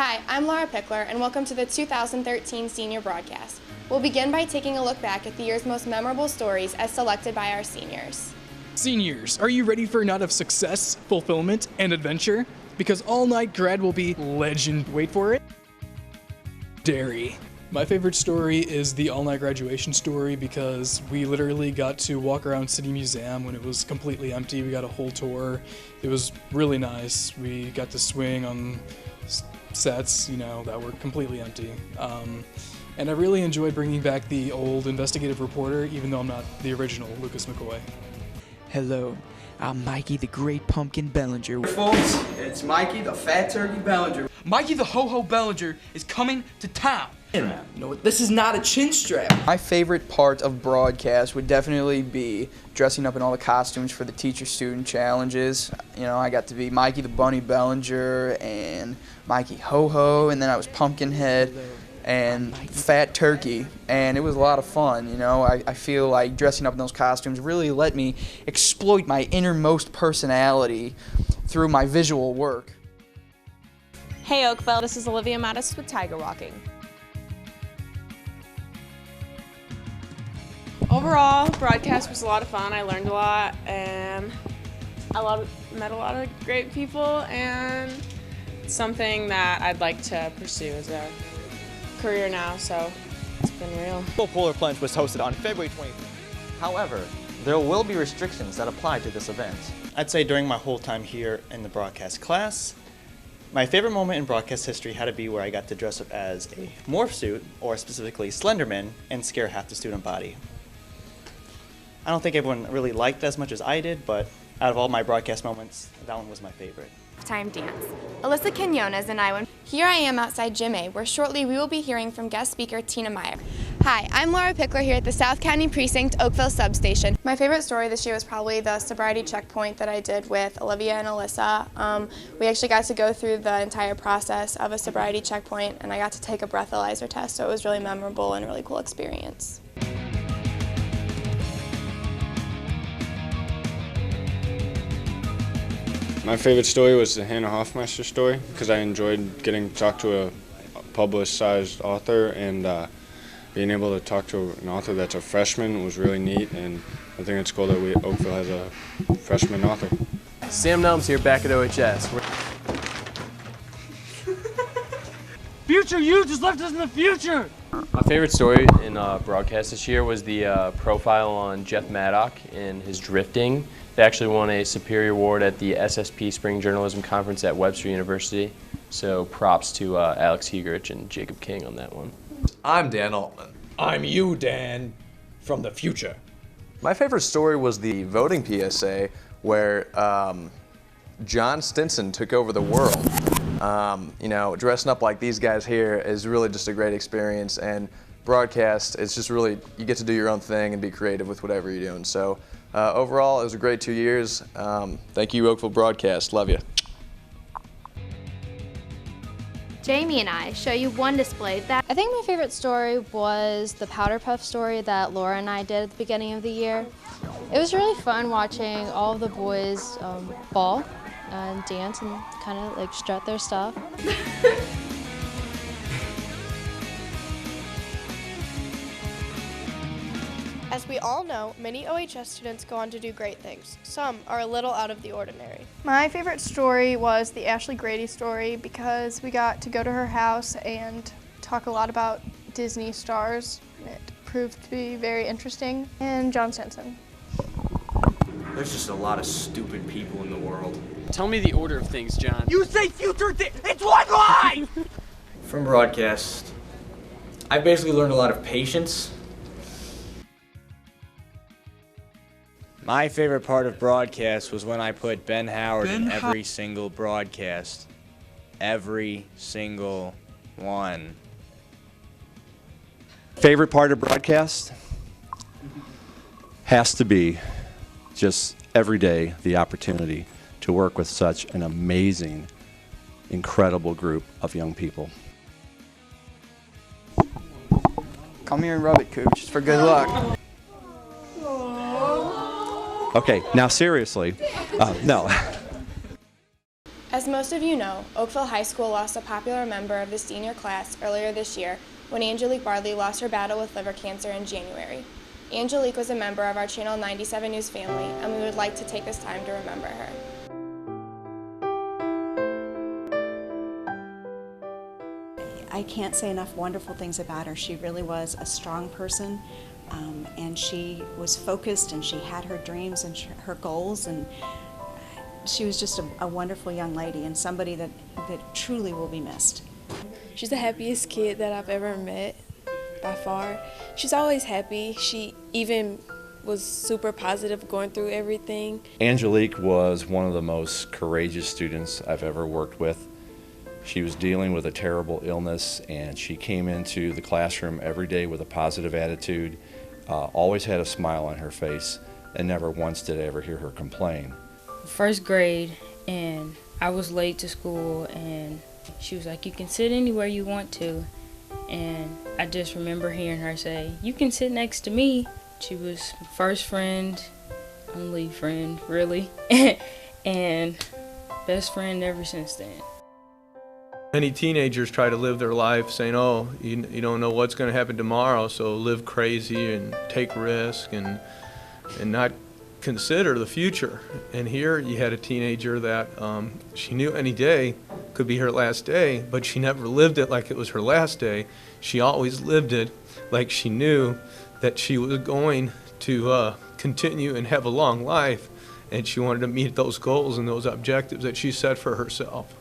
Hi, I'm Laura Pickler, and welcome to the 2013 Senior Broadcast. We'll begin by taking a look back at the year's most memorable stories as selected by our seniors. Seniors, are you ready for a night of success, fulfillment, and adventure? Because all-night grad will be legend. Wait for it. Dairy. My favorite story is the all-night graduation story because we literally got to walk around City Museum when it was completely empty. We got a whole tour. It was really nice. We got to swing on sets, that were completely empty. And I really enjoyed bringing back the old investigative reporter, even though I'm not the original Lucas McCoy. Hello, I'm Mikey the Great Pumpkin Bellinger. Folks, it's Mikey the Fat Turkey Bellinger. Mikey the Ho-Ho Bellinger is coming to town. No, this is not a chin strap. My favorite part of broadcast would definitely be dressing up in all the costumes for the teacher-student challenges. I got to be Mikey the Bunny Bellinger and Mikey Ho-Ho, and then I was Pumpkinhead and Fat Turkey, and it was a lot of fun. I feel like dressing up in those costumes really let me exploit my innermost personality through my visual work. Hey Oakville, this is Olivia Mattis with Tiger Walking. Overall, broadcast was a lot of fun. I learned a lot and met a lot of great people, and it's something that I'd like to pursue as a career now, so it's been real. Polar Plunge was hosted on February 23rd. However, there will be restrictions that apply to this event. I'd say during my whole time here in the broadcast class, my favorite moment in broadcast history had to be where I got to dress up as a morph suit, or specifically Slenderman, and scare half the student body. I don't think everyone really liked it as much as I did, but out of all my broadcast moments, that one was my favorite. Time dance. Alyssa Quinones and I went. Here I am outside Gym A, where shortly we will be hearing from guest speaker Tina Meyer. Hi, I'm Laura Pickler here at the South County Precinct Oakville Substation. My favorite story this year was probably the sobriety checkpoint that I did with Olivia and Alyssa. We actually got to go through the entire process of a sobriety checkpoint, and I got to take a breathalyzer test, so it was really memorable and a really cool experience. My favorite story was the Hannah Hoffmeister story because I enjoyed getting to talk to a publicized author, and being able to talk to an author that's a freshman was really neat, and I think it's cool that Oakville has a freshman author. Sam Nelms here back at OHS. Future you just left us in the future! My favorite story in broadcast this year was the profile on Jeff Maddock and his drifting. They actually won a Superior Award at the SSP Spring Journalism Conference at Webster University. So props to Alex Hegerich and Jacob King on that one. I'm Dan Altman. I'm you, Dan, from the future. My favorite story was the voting PSA where John Stinson took over the world. Dressing up like these guys here is really just a great experience, and broadcast, it's just really, you get to do your own thing and be creative with whatever you're doing. So overall, it was a great 2 years. Thank you, Oakville Broadcast. Love you. Jamie and I show you one display that... I think my favorite story was the Powder Puff story that Laura and I did at the beginning of the year. It was really fun watching all of the boys ball and dance and kind of like strut their stuff. As we all know, many OHS students go on to do great things. Some are a little out of the ordinary. My favorite story was the Ashley Grady story because we got to go to her house and talk a lot about Disney stars. It proved to be very interesting. And John Stinson. There's just a lot of stupid people in the world. Tell me the order of things, John. You say future it's one line! From broadcast, I basically learned a lot of patience. My favorite part of broadcast was when I put Ben Howard in every single broadcast. Every single one. Favorite part of broadcast has to be just every day the opportunity to work with such an amazing, incredible group of young people. Come here and rub it, Cooch, for good luck. Okay, now seriously, no. As most of you know, Oakville High School lost a popular member of the senior class earlier this year when Angelique Bardley lost her battle with liver cancer in January. Angelique was a member of our Channel 97 News family, and we would like to take this time to remember her. I can't say enough wonderful things about her. She really was a strong person, and she was focused, and she had her dreams and her goals, and she was just a wonderful young lady and somebody that truly will be missed. She's the happiest kid that I've ever met, by far. She's always happy. She even was super positive going through everything. Angelique was one of the most courageous students I've ever worked with. She was dealing with a terrible illness, and she came into the classroom every day with a positive attitude, always had a smile on her face, and never once did I ever hear her complain. First grade, and I was late to school, and she was like, "You can sit anywhere you want to." And I just remember hearing her say, "You can sit next to me." She was my first friend, only friend, really, and best friend ever since then. Many teenagers try to live their life saying, oh, you don't know what's going to happen tomorrow, so live crazy and take risk and not consider the future. And here you had a teenager that she knew any day could be her last day, but she never lived it like it was her last day. She always lived it like she knew that she was going to continue and have a long life, and she wanted to meet those goals and those objectives that she set for herself.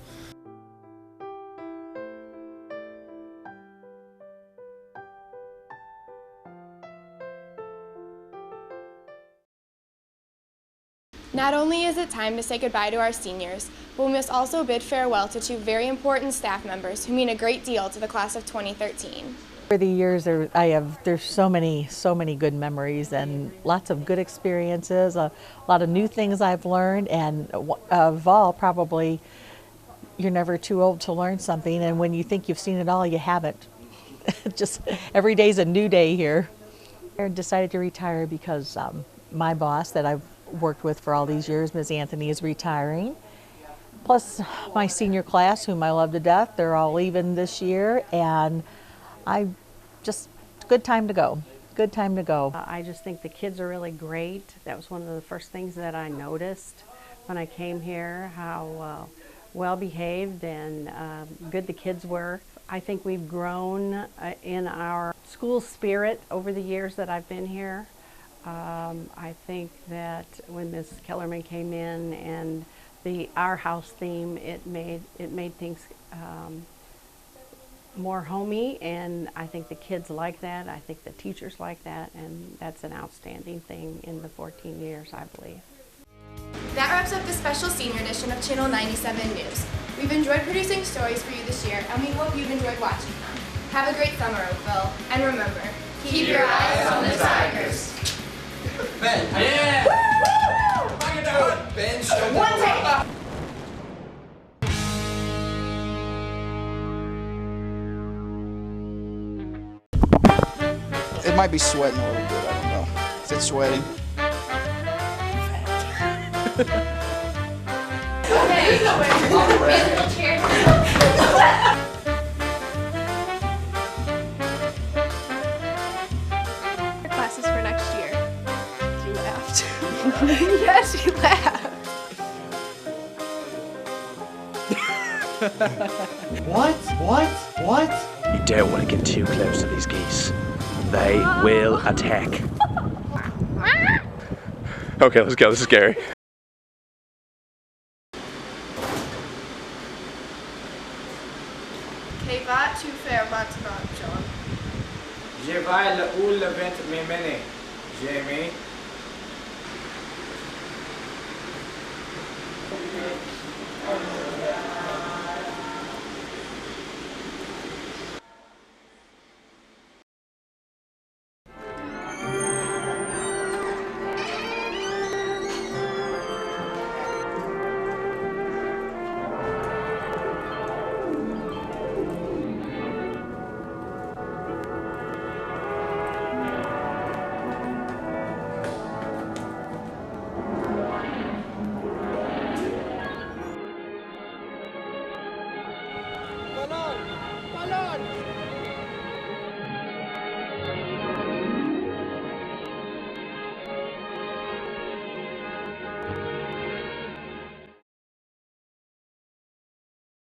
Not only is it time to say goodbye to our seniors, but we must also bid farewell to two very important staff members who mean a great deal to the class of 2013. Over the years, there's so many good memories and lots of good experiences, a lot of new things I've learned, and of all, probably, you're never too old to learn something, and when you think you've seen it all, you haven't. Just every day's a new day here. I decided to retire because my boss that I've worked with for all these years, Ms. Anthony, is retiring. Plus my senior class, whom I love to death, they're all leaving this year, and good time to go. Good time to go. I just think the kids are really great. That was one of the first things that I noticed when I came here, how well behaved and good the kids were. I think we've grown in our school spirit over the years that I've been here. I think that when Ms. Kellerman came in and our house theme, it made things more homey, and I think the kids like that. I think the teachers like that, and that's an outstanding thing in the 14 years, I believe. That wraps up the special senior edition of Channel 97 News. We've enjoyed producing stories for you this year, and we hope you've enjoyed watching them. Have a great summer, Oakville, and remember, keep your eyes on the Tigers. Ben. Yeah! Woo! Ben, show one take. It might be sweating a little bit, I don't know. Is it sweating? Classes for next year. You laughed. Yes, you laughed. What? You don't want to get too close to these geese. They will attack. Okay, let's go. This is scary. Che va tu faire maintenant, John? Je vais le ou le 20 minutes, Jamie.